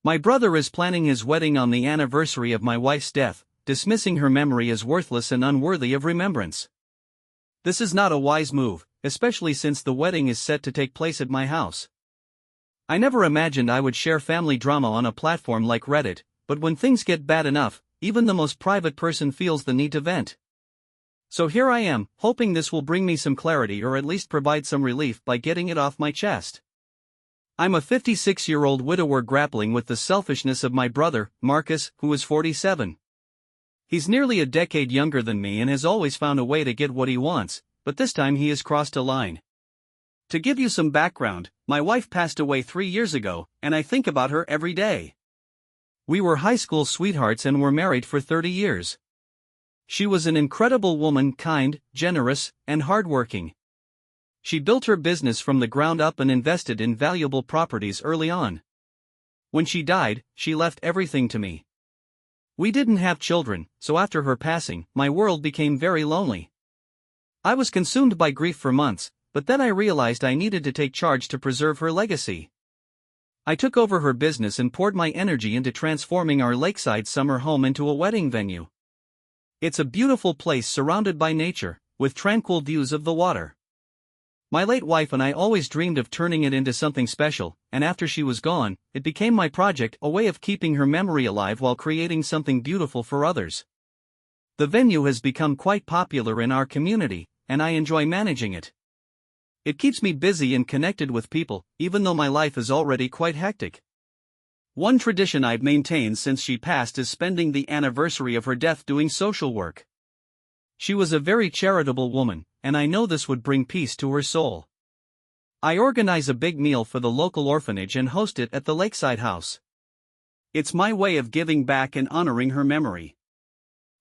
My brother is planning his wedding on the anniversary of my wife's death, dismissing her memory as worthless and unworthy of remembrance. This is not a wise move, especially since the wedding is set to take place at my house. I never imagined I would share family drama on a platform like Reddit, but when things get bad enough, even the most private person feels the need to vent. So here I am, hoping this will bring me some clarity or at least provide some relief by getting it off my chest. I'm a 56-year-old widower grappling with the selfishness of my brother, Marcus, who is 47. He's nearly a decade younger than me and has always found a way to get what he wants, but this time he has crossed a line. To give you some background, my wife passed away 3 years ago, and I think about her every day. We were high school sweethearts and were married for 30 years. She was an incredible woman, kind, generous, and hardworking. She built her business from the ground up and invested in valuable properties early on. When she died, she left everything to me. We didn't have children, so after her passing, my world became very lonely. I was consumed by grief for months, but then I realized I needed to take charge to preserve her legacy. I took over her business and poured my energy into transforming our lakeside summer home into a wedding venue. It's a beautiful place surrounded by nature, with tranquil views of the water. My late wife and I always dreamed of turning it into something special, and after she was gone, it became my project, a way of keeping her memory alive while creating something beautiful for others. The venue has become quite popular in our community, and I enjoy managing it. It keeps me busy and connected with people, even though my life is already quite hectic. One tradition I've maintained since she passed is spending the anniversary of her death doing social work. She was a very charitable woman, and I know this would bring peace to her soul. I organize a big meal for the local orphanage and host it at the lakeside house. It's my way of giving back and honoring her memory.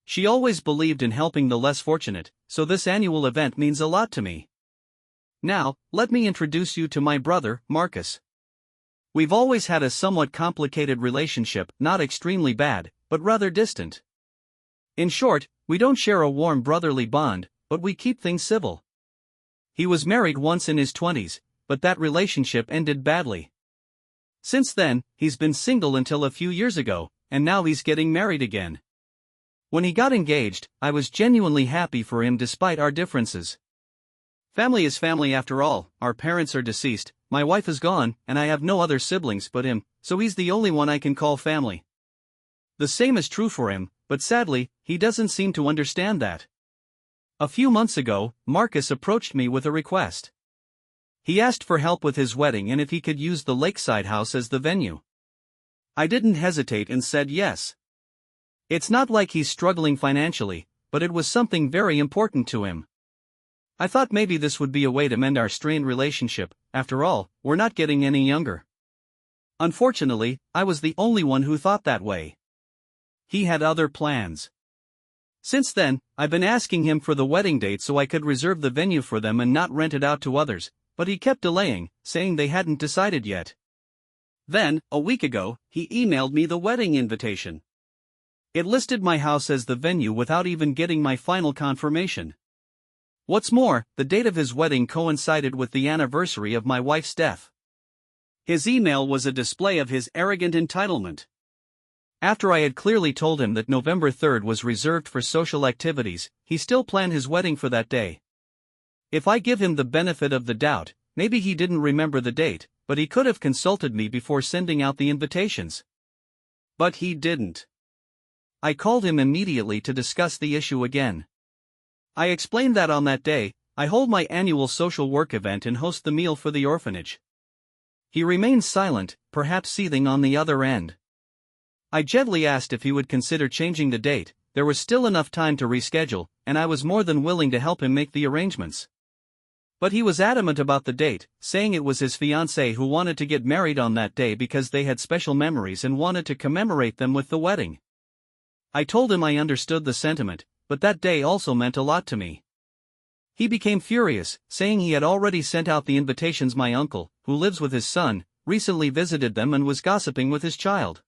She always believed in helping the less fortunate, so this annual event means a lot to me. Now, let me introduce you to my brother, Marcus. We've always had a somewhat complicated relationship, not extremely bad, but rather distant. In short, we don't share a warm brotherly bond, but we keep things civil. He was married once in his 20s, but that relationship ended badly. Since then, he's been single until a few years ago, and now he's getting married again. When he got engaged, I was genuinely happy for him despite our differences. Family is family after all. Our parents are deceased, my wife is gone, and I have no other siblings but him, so he's the only one I can call family. The same is true for him, but sadly, he doesn't seem to understand that. A few months ago, Marcus approached me with a request. He asked for help with his wedding and if he could use the lakeside house as the venue. I didn't hesitate and said yes. It's not like he's struggling financially, but it was something very important to him. I thought maybe this would be a way to mend our strained relationship. After all, we're not getting any younger. Unfortunately, I was the only one who thought that way. He had other plans. Since then, I've been asking him for the wedding date so I could reserve the venue for them and not rent it out to others, but he kept delaying, saying they hadn't decided yet. Then, a week ago, he emailed me the wedding invitation. It listed my house as the venue without even getting my final confirmation. What's more, the date of his wedding coincided with the anniversary of my wife's death. His email was a display of his arrogant entitlement. After I had clearly told him that November 3rd was reserved for social activities, he still planned his wedding for that day. If I give him the benefit of the doubt, maybe he didn't remember the date, but he could have consulted me before sending out the invitations. But he didn't. I called him immediately to discuss the issue again. I explained that on that day, I hold my annual social work event and host the meal for the orphanage. He remained silent, perhaps seething on the other end. I gently asked if he would consider changing the date. There was still enough time to reschedule, and I was more than willing to help him make the arrangements. But he was adamant about the date, saying it was his fiancée who wanted to get married on that day because they had special memories and wanted to commemorate them with the wedding. I told him I understood the sentiment, but that day also meant a lot to me. He became furious, saying he had already sent out the invitations. My uncle, who lives with his son, recently visited them and was gossiping with his child.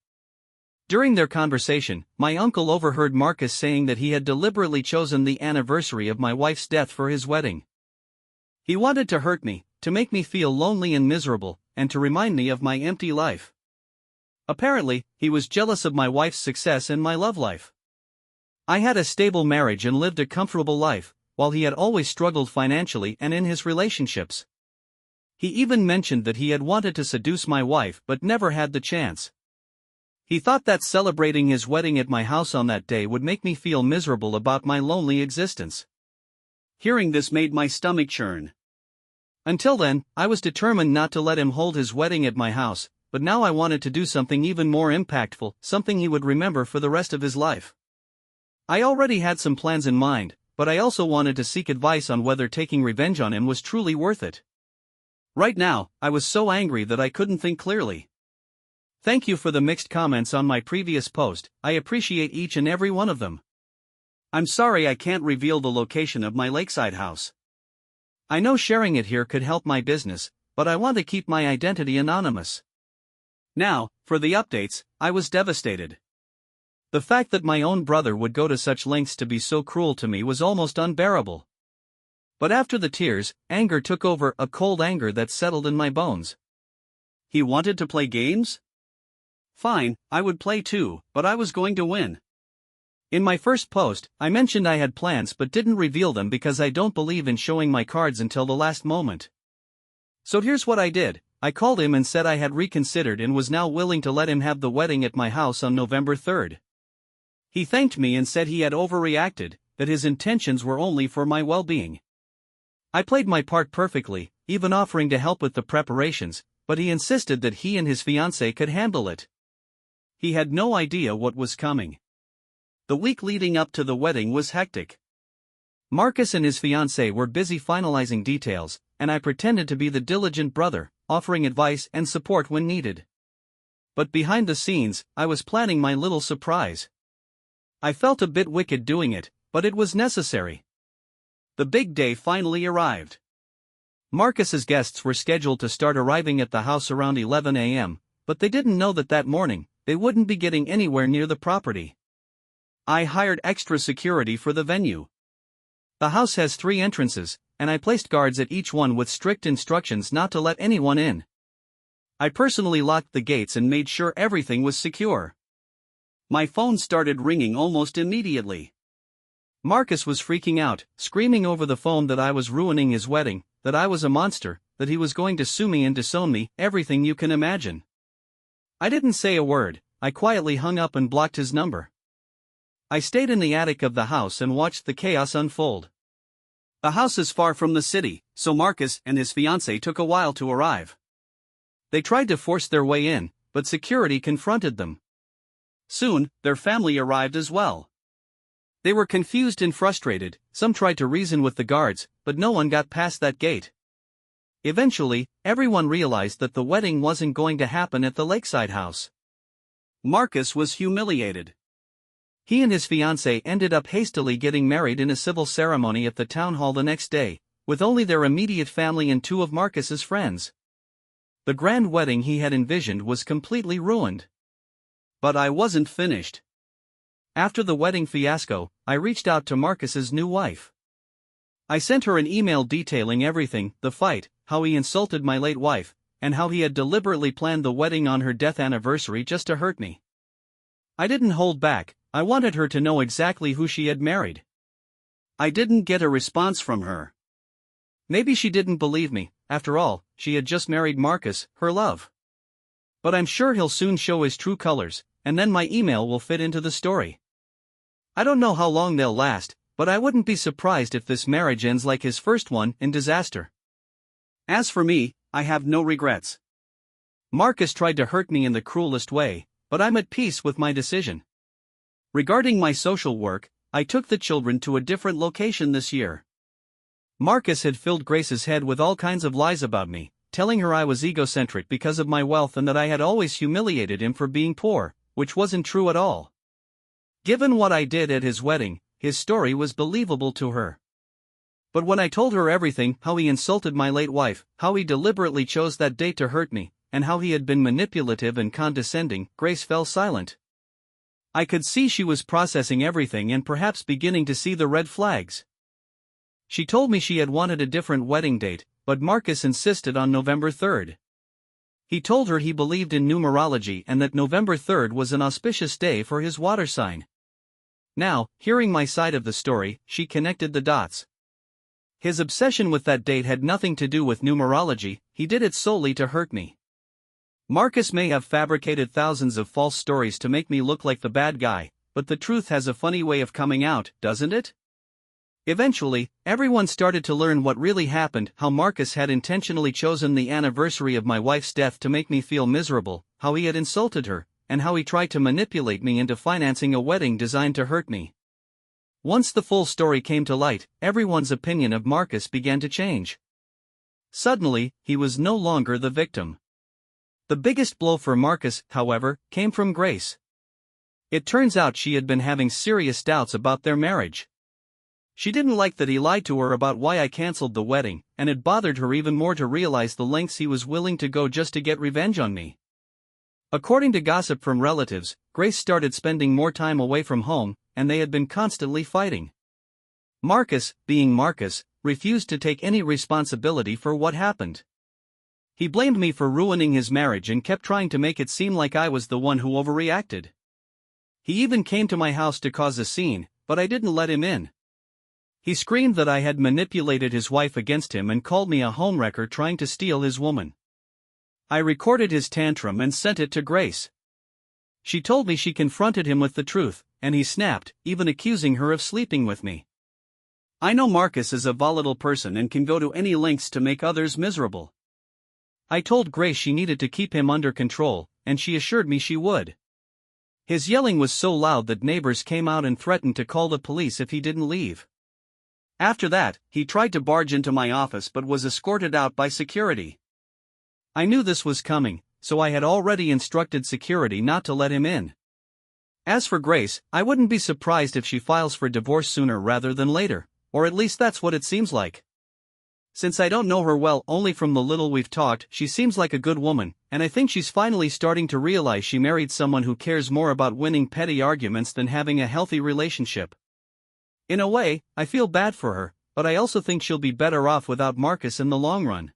During their conversation, my uncle overheard Marcus saying that he had deliberately chosen the anniversary of my wife's death for his wedding. He wanted to hurt me, to make me feel lonely and miserable, and to remind me of my empty life. Apparently, he was jealous of my wife's success and my love life. I had a stable marriage and lived a comfortable life, while he had always struggled financially and in his relationships. He even mentioned that he had wanted to seduce my wife but never had the chance. He thought that celebrating his wedding at my house on that day would make me feel miserable about my lonely existence. Hearing this made my stomach churn. Until then, I was determined not to let him hold his wedding at my house, but now I wanted to do something even more impactful, something he would remember for the rest of his life. I already had some plans in mind, but I also wanted to seek advice on whether taking revenge on him was truly worth it. Right now, I was so angry that I couldn't think clearly. Thank you for the mixed comments on my previous post, I appreciate each and every one of them. I'm sorry I can't reveal the location of my lakeside house. I know sharing it here could help my business, but I want to keep my identity anonymous. Now, for the updates, I was devastated. The fact that my own brother would go to such lengths to be so cruel to me was almost unbearable. But after the tears, anger took over, a cold anger that settled in my bones. He wanted to play games? Fine, I would play too, but I was going to win. In my first post, I mentioned I had plans but didn't reveal them because I don't believe in showing my cards until the last moment. So here's what I did. I called him and said I had reconsidered and was now willing to let him have the wedding at my house on November 3rd. He thanked me and said he had overreacted, that his intentions were only for my well-being. I played my part perfectly, even offering to help with the preparations, but he insisted that he and his fiancée could handle it. He had no idea what was coming. The week leading up to the wedding was hectic. Marcus and his fiancée were busy finalizing details, and I pretended to be the diligent brother, offering advice and support when needed. But behind the scenes, I was planning my little surprise. I felt a bit wicked doing it, but it was necessary. The big day finally arrived. Marcus's guests were scheduled to start arriving at the house around 11 a.m., but they didn't know that morning, they wouldn't be getting anywhere near the property. I hired extra security for the venue. The house has 3 entrances, and I placed guards at each one with strict instructions not to let anyone in. I personally locked the gates and made sure everything was secure. My phone started ringing almost immediately. Marcus was freaking out, screaming over the phone that I was ruining his wedding, that I was a monster, that he was going to sue me and disown me, everything you can imagine. I didn't say a word, I quietly hung up and blocked his number. I stayed in the attic of the house and watched the chaos unfold. The house is far from the city, so Marcus and his fiancée took a while to arrive. They tried to force their way in, but security confronted them. Soon, their family arrived as well. They were confused and frustrated, some tried to reason with the guards, but no one got past that gate. Eventually, everyone realized that the wedding wasn't going to happen at the lakeside house. Marcus was humiliated. He and his fiancée ended up hastily getting married in a civil ceremony at the town hall the next day, with only their immediate family and 2 of Marcus's friends. The grand wedding he had envisioned was completely ruined. But I wasn't finished. After the wedding fiasco, I reached out to Marcus's new wife. I sent her an email detailing everything, the fight, how he insulted my late wife, and how he had deliberately planned the wedding on her death anniversary just to hurt me. I didn't hold back, I wanted her to know exactly who she had married. I didn't get a response from her. Maybe she didn't believe me, after all, she had just married Marcus, her love. But I'm sure he'll soon show his true colors, and then my email will fit into the story. I don't know how long they'll last, but I wouldn't be surprised if this marriage ends like his first one, in disaster. As for me, I have no regrets. Marcus tried to hurt me in the cruelest way, but I'm at peace with my decision. Regarding my social work, I took the children to a different location this year. Marcus had filled Grace's head with all kinds of lies about me, telling her I was egocentric because of my wealth and that I had always humiliated him for being poor, which wasn't true at all. Given what I did at his wedding, his story was believable to her. But when I told her everything, how he insulted my late wife, how he deliberately chose that date to hurt me, and how he had been manipulative and condescending, Grace fell silent. I could see she was processing everything and perhaps beginning to see the red flags. She told me she had wanted a different wedding date, but Marcus insisted on November 3rd. He told her he believed in numerology and that November 3rd was an auspicious day for his water sign. Now, hearing my side of the story, she connected the dots. His obsession with that date had nothing to do with numerology, he did it solely to hurt me. Marcus may have fabricated thousands of false stories to make me look like the bad guy, but the truth has a funny way of coming out, doesn't it? Eventually, everyone started to learn what really happened, how Marcus had intentionally chosen the anniversary of my wife's death to make me feel miserable, how he had insulted her, and how he tried to manipulate me into financing a wedding designed to hurt me. Once the full story came to light, everyone's opinion of Marcus began to change. Suddenly, he was no longer the victim. The biggest blow for Marcus, however, came from Grace. It turns out she had been having serious doubts about their marriage. She didn't like that he lied to her about why I cancelled the wedding, and it bothered her even more to realize the lengths he was willing to go just to get revenge on me. According to gossip from relatives, Grace started spending more time away from home, and they had been constantly fighting. Marcus, being Marcus, refused to take any responsibility for what happened. He blamed me for ruining his marriage and kept trying to make it seem like I was the one who overreacted. He even came to my house to cause a scene, but I didn't let him in. He screamed that I had manipulated his wife against him and called me a homewrecker trying to steal his woman. I recorded his tantrum and sent it to Grace. She told me she confronted him with the truth, and he snapped, even accusing her of sleeping with me. I know Marcus is a volatile person and can go to any lengths to make others miserable. I told Grace she needed to keep him under control, and she assured me she would. His yelling was so loud that neighbors came out and threatened to call the police if he didn't leave. After that, he tried to barge into my office but was escorted out by security. I knew this was coming, so I had already instructed security not to let him in. As for Grace, I wouldn't be surprised if she files for divorce sooner rather than later, or at least that's what it seems like. Since I don't know her well only from the little we've talked, she seems like a good woman, and I think she's finally starting to realize she married someone who cares more about winning petty arguments than having a healthy relationship. In a way, I feel bad for her, but I also think she'll be better off without Marcus in the long run.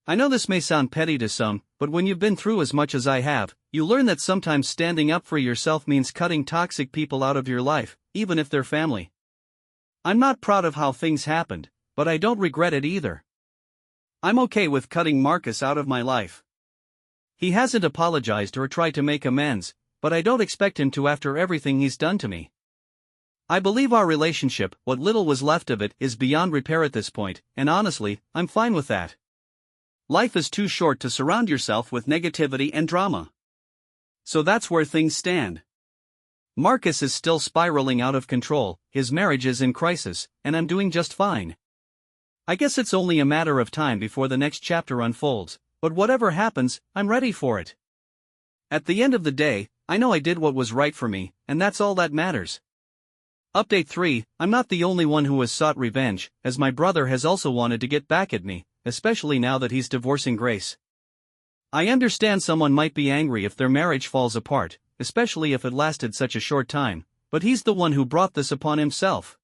I know this may sound petty to some, but when you've been through as much as I have, you learn that sometimes standing up for yourself means cutting toxic people out of your life, even if they're family. I'm not proud of how things happened, but I don't regret it either. I'm okay with cutting Marcus out of my life. He hasn't apologized or tried to make amends, but I don't expect him to after everything he's done to me. I believe our relationship, what little was left of it, is beyond repair at this point, and honestly, I'm fine with that. Life is too short to surround yourself with negativity and drama. So that's where things stand. Marcus is still spiraling out of control, his marriage is in crisis, and I'm doing just fine. I guess it's only a matter of time before the next chapter unfolds, but whatever happens, I'm ready for it. At the end of the day, I know I did what was right for me, and that's all that matters. Update 3, I'm not the only one who has sought revenge, as my brother has also wanted to get back at me, especially now that he's divorcing Grace. I understand someone might be angry if their marriage falls apart, especially if it lasted such a short time, but he's the one who brought this upon himself.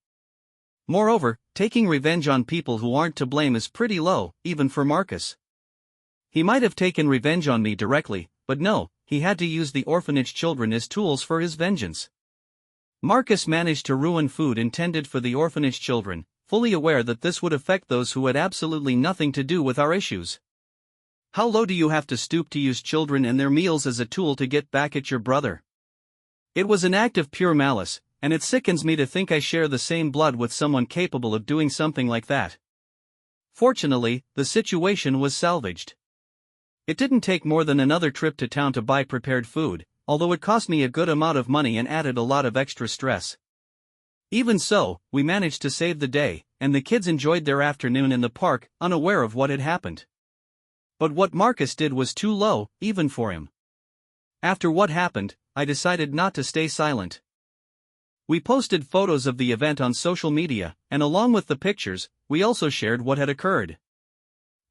Moreover, taking revenge on people who aren't to blame is pretty low, even for Marcus. He might have taken revenge on me directly, but no, he had to use the orphanage children as tools for his vengeance. Marcus managed to ruin food intended for the orphanage children, fully aware that this would affect those who had absolutely nothing to do with our issues. How low do you have to stoop to use children and their meals as a tool to get back at your brother? It was an act of pure malice, and it sickens me to think I share the same blood with someone capable of doing something like that. Fortunately, the situation was salvaged. It didn't take more than another trip to town to buy prepared food, although it cost me a good amount of money and added a lot of extra stress. Even so, we managed to save the day, and the kids enjoyed their afternoon in the park, unaware of what had happened. But what Marcus did was too low, even for him. After what happened, I decided not to stay silent. We posted photos of the event on social media, and along with the pictures, we also shared what had occurred.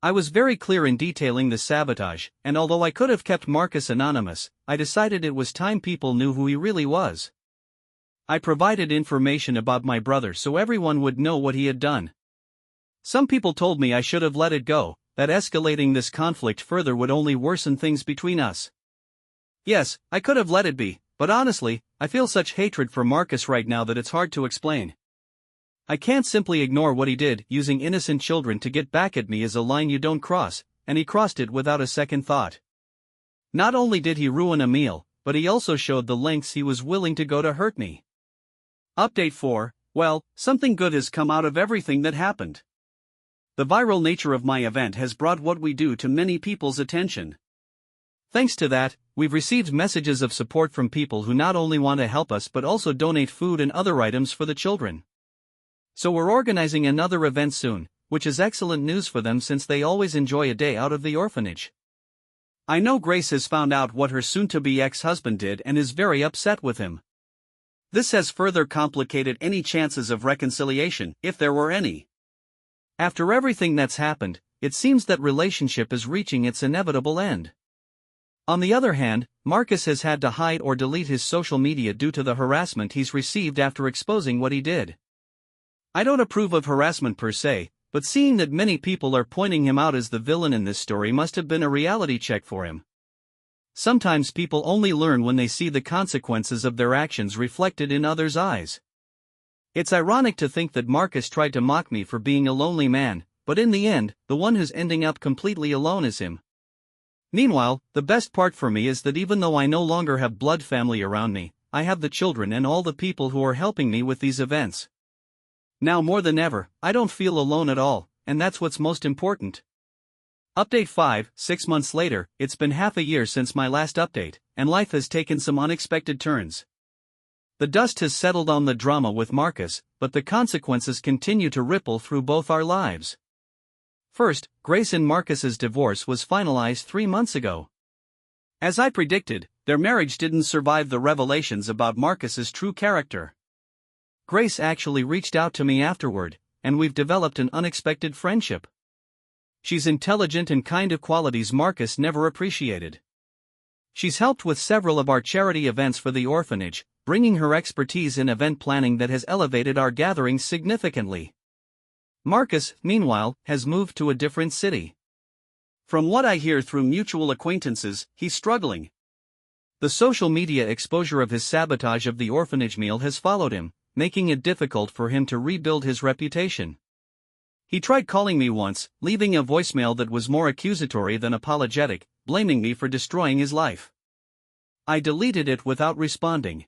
I was very clear in detailing the sabotage, and although I could have kept Marcus anonymous, I decided it was time people knew who he really was. I provided information about my brother so everyone would know what he had done. Some people told me I should have let it go, that escalating this conflict further would only worsen things between us. Yes, I could have let it be, but honestly, I feel such hatred for Marcus right now that it's hard to explain. I can't simply ignore what he did. Using innocent children to get back at me is a line you don't cross, and he crossed it without a second thought. Not only did he ruin a meal, but he also showed the lengths he was willing to go to hurt me. Update 4, well, something good has come out of everything that happened. The viral nature of my event has brought what we do to many people's attention. Thanks to that, we've received messages of support from people who not only want to help us but also donate food and other items for the children. So we're organizing another event soon, which is excellent news for them since they always enjoy a day out of the orphanage. I know Grace has found out what her soon-to-be ex-husband did and is very upset with him. This has further complicated any chances of reconciliation, if there were any. After everything that's happened, it seems that relationship is reaching its inevitable end. On the other hand, Marcus has had to hide or delete his social media due to the harassment he's received after exposing what he did. I don't approve of harassment per se, but seeing that many people are pointing him out as the villain in this story must have been a reality check for him. Sometimes people only learn when they see the consequences of their actions reflected in others' eyes. It's ironic to think that Marcus tried to mock me for being a lonely man, but in the end, the one who's ending up completely alone is him. Meanwhile, the best part for me is that even though I no longer have blood family around me, I have the children and all the people who are helping me with these events. Now more than ever, I don't feel alone at all, and that's what's most important. Update 5, 6 months later, it's been half a year since my last update, and life has taken some unexpected turns. The dust has settled on the drama with Marcus, but the consequences continue to ripple through both our lives. First, Grace and Marcus's divorce was finalized 3 months ago. As I predicted, their marriage didn't survive the revelations about Marcus's true character. Grace actually reached out to me afterward, and we've developed an unexpected friendship. She's intelligent and kind of qualities Marcus never appreciated. She's helped with several of our charity events for the orphanage, bringing her expertise in event planning that has elevated our gatherings significantly. Marcus, meanwhile, has moved to a different city. From what I hear through mutual acquaintances, he's struggling. The social media exposure of his sabotage of the orphanage meal has followed him, making it difficult for him to rebuild his reputation. He tried calling me once, leaving a voicemail that was more accusatory than apologetic, blaming me for destroying his life. I deleted it without responding.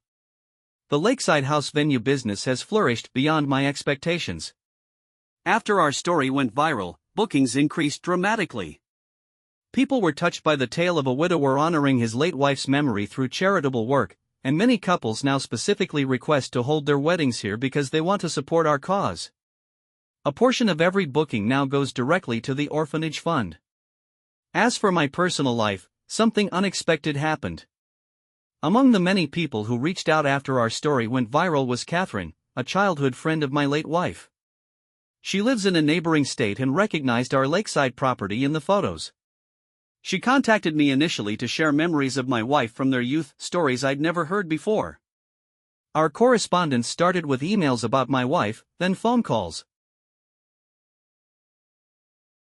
The lakeside house venue business has flourished beyond my expectations. After our story went viral, bookings increased dramatically. People were touched by the tale of a widower honoring his late wife's memory through charitable work, and many couples now specifically request to hold their weddings here because they want to support our cause. A portion of every booking now goes directly to the orphanage fund. As for my personal life, something unexpected happened. Among the many people who reached out after our story went viral was Catherine, a childhood friend of my late wife. She lives in a neighboring state and recognized our lakeside property in the photos. She contacted me initially to share memories of my wife from their youth, stories I'd never heard before. Our correspondence started with emails about my wife, then phone calls.